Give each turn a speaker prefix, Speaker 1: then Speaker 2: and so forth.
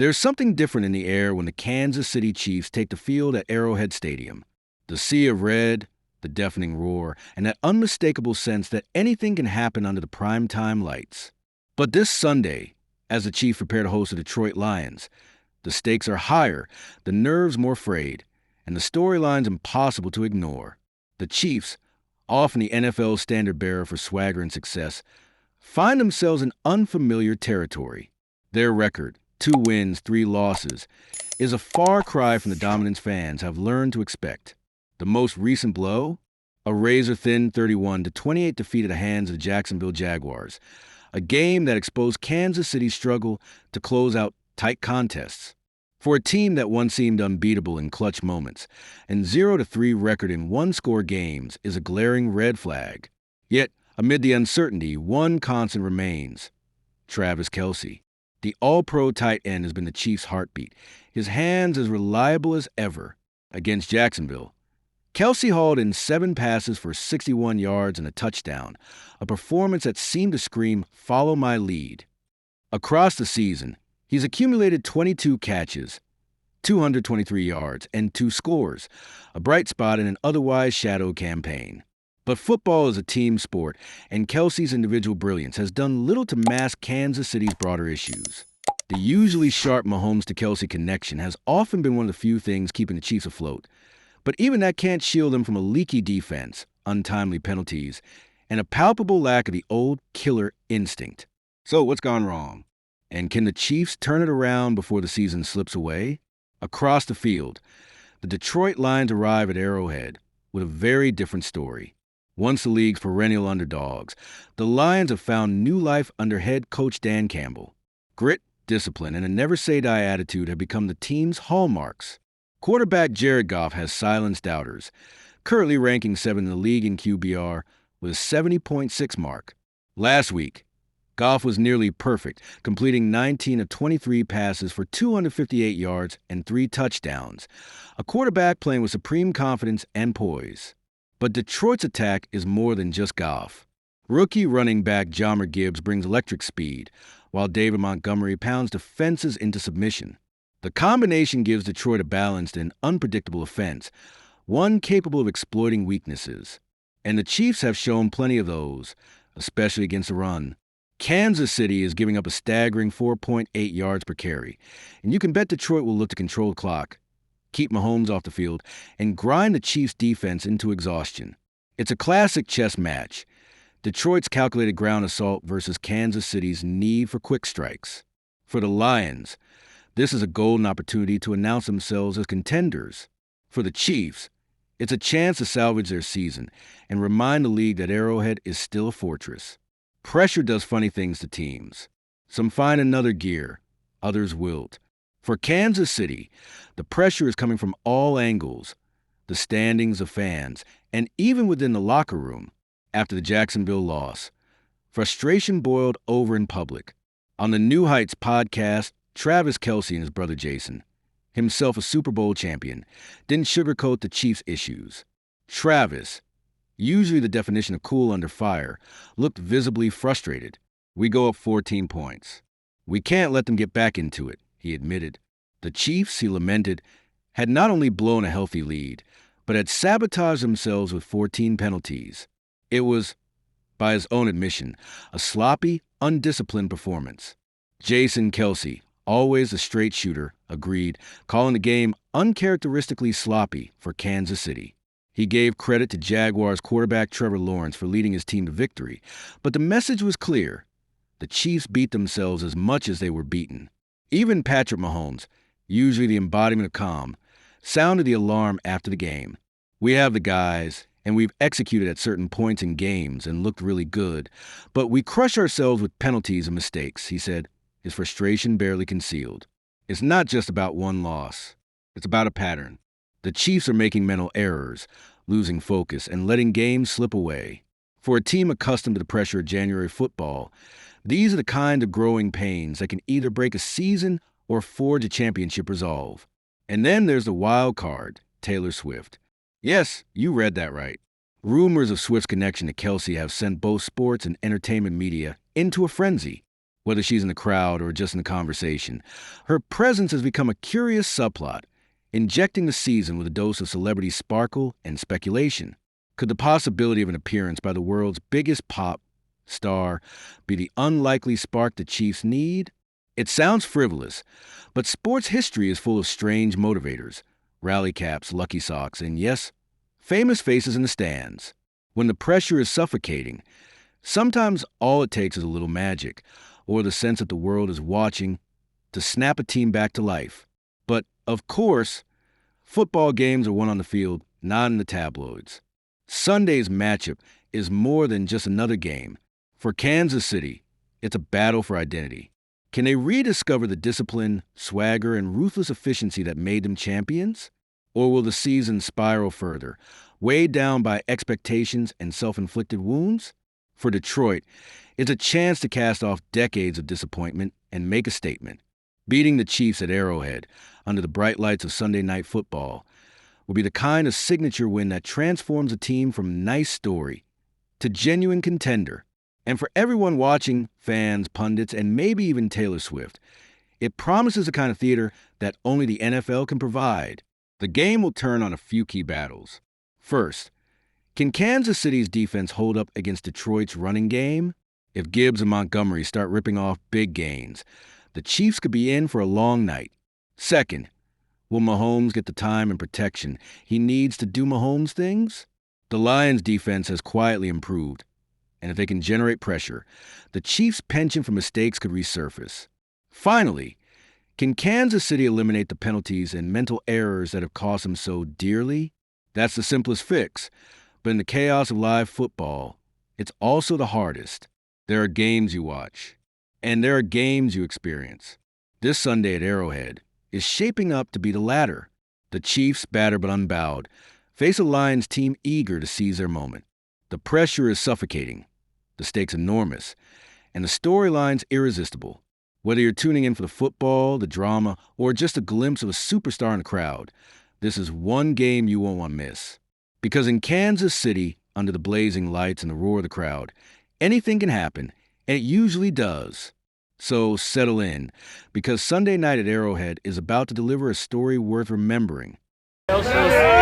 Speaker 1: There's something different in the air when the Kansas City Chiefs take the field at Arrowhead Stadium. The sea of red, the deafening roar, and that unmistakable sense that anything can happen under the primetime lights. But this Sunday, as the Chiefs prepare to host the Detroit Lions, the stakes are higher, the nerves more frayed, and the storylines impossible to ignore. The Chiefs, often the NFL standard bearer for swagger and success, find themselves in unfamiliar territory. Their record, 2 wins, 3 losses, is a far cry from the dominance fans have learned to expect. The most recent blow? A razor-thin 31-28 defeat at the hands of the Jacksonville Jaguars, a game that exposed Kansas City's struggle to close out tight contests. For a team that once seemed unbeatable in clutch moments, and 0-3 record in one-score games is a glaring red flag. Yet, amid the uncertainty, one constant remains: Travis Kelce. The all-pro tight end has been the Chiefs' heartbeat, his hands as reliable as ever. Against Jacksonville, Kelce hauled in 7 passes for 61 yards and a touchdown, a performance that seemed to scream, "Follow my lead." Across the season, he's accumulated 22 catches, 223 yards, and 2 scores, a bright spot in an otherwise shadowed campaign. But football is a team sport, and Kelce's individual brilliance has done little to mask Kansas City's broader issues. The usually sharp Mahomes to Kelce connection has often been one of the few things keeping the Chiefs afloat. But even that can't shield them from a leaky defense, untimely penalties, and a palpable lack of the old killer instinct. So what's gone wrong? And can the Chiefs turn it around before the season slips away? Across the field, the Detroit Lions arrive at Arrowhead with a very different story. Once the league's perennial underdogs, the Lions have found new life under head coach Dan Campbell. Grit, discipline, and a never-say-die attitude have become the team's hallmarks. Quarterback Jared Goff has silenced doubters, currently ranking 7th in the league in QBR with a 70.6 mark. Last week, Goff was nearly perfect, completing 19 of 23 passes for 258 yards and 3 touchdowns, a quarterback playing with supreme confidence and poise. But Detroit's attack is more than just Goff. Rookie running back Jahmyr Gibbs brings electric speed, while David Montgomery pounds defenses into submission. The combination gives Detroit a balanced and unpredictable offense, one capable of exploiting weaknesses. And the Chiefs have shown plenty of those, especially against the run. Kansas City is giving up a staggering 4.8 yards per carry, and you can bet Detroit will look to control the clock, keep Mahomes off the field, and grind the Chiefs' defense into exhaustion. It's a classic chess match: Detroit's calculated ground assault versus Kansas City's need for quick strikes. For the Lions, this is a golden opportunity to announce themselves as contenders. For the Chiefs, it's a chance to salvage their season and remind the league that Arrowhead is still a fortress. Pressure does funny things to teams. Some find another gear, others wilt. For Kansas City, the pressure is coming from all angles: the standings of fans, and even within the locker room. After the Jacksonville loss, frustration boiled over in public. On the New Heights podcast, Travis Kelce and his brother Jason, himself a Super Bowl champion, didn't sugarcoat the Chiefs' issues. Travis, usually the definition of cool under fire, looked visibly frustrated. "We go up 14 points. We can't let them get back into it," he admitted. The Chiefs, he lamented, had not only blown a healthy lead, but had sabotaged themselves with 14 penalties. It was, by his own admission, a sloppy, undisciplined performance. Jason Kelce, always a straight shooter, agreed, calling the game uncharacteristically sloppy for Kansas City. He gave credit to Jaguars quarterback Trevor Lawrence for leading his team to victory, but the message was clear: the Chiefs beat themselves as much as they were beaten. Even Patrick Mahomes, usually the embodiment of calm, sounded the alarm after the game. "We have the guys, and we've executed at certain points in games and looked really good, but we crush ourselves with penalties and mistakes," he said, his frustration barely concealed. "It's not just about one loss. It's about a pattern. The Chiefs are making mental errors, losing focus, and letting games slip away. For a team accustomed to the pressure of January football, these are the kind of growing pains that can either break a season or forge a championship resolve. And then there's the wild card, Taylor Swift. Yes, you read that right. Rumors of Swift's connection to Kelce have sent both sports and entertainment media into a frenzy. whether she's in the crowd or just in the conversation. Her presence has become a curious subplot, injecting the season with a dose of celebrity sparkle and speculation. Could the possibility of an appearance by the world's biggest pop star be the unlikely spark the Chiefs need? It sounds frivolous, but sports history is full of strange motivators, rally caps, lucky socks, and yes, famous faces in the stands. When the pressure is suffocating, sometimes all it takes is a little magic, or the sense that the world is watching, to snap a team back to life. But, of course, football games are won on the field, not in the tabloids. Sunday's matchup is more than just another game. For Kansas City, it's a battle for identity. Can they rediscover the discipline, swagger, and ruthless efficiency that made them champions? Or will the season spiral further, weighed down by expectations and self-inflicted wounds? For Detroit, it's a chance to cast off decades of disappointment and make a statement. Beating the Chiefs at Arrowhead, under the bright lights of Sunday Night Football, will be the kind of signature win that transforms a team from nice story to genuine contender. And for everyone watching, fans, pundits, and maybe even Taylor Swift, it promises a kind of theater that only the NFL can provide. The game will turn on a few key battles. First, can Kansas City's defense hold up against Detroit's running game? If Gibbs and Montgomery start ripping off big gains, the Chiefs could be in for a long night. Second, will Mahomes get the time and protection he needs to do Mahomes things? The Lions' defense has quietly improved, and if they can generate pressure, the Chiefs' penchant for mistakes could resurface. Finally, can Kansas City eliminate the penalties and mental errors that have cost them so dearly? That's the simplest fix, but in the chaos of live football, it's also the hardest. There are games you watch, and there are games you experience. This Sunday at Arrowhead is shaping up to be the latter. The Chiefs, battered but unbowed, face a Lions team eager to seize their moment. The pressure is suffocating, the stakes enormous, and the storyline's irresistible. Whether you're tuning in for the football, the drama, or just a glimpse of a superstar in the crowd, this is one game you won't want to miss. Because in Kansas City, under the blazing lights and the roar of the crowd, anything can happen, and it usually does. So settle in, because Sunday night at Arrowhead is about to deliver a story worth remembering.
Speaker 2: Okay.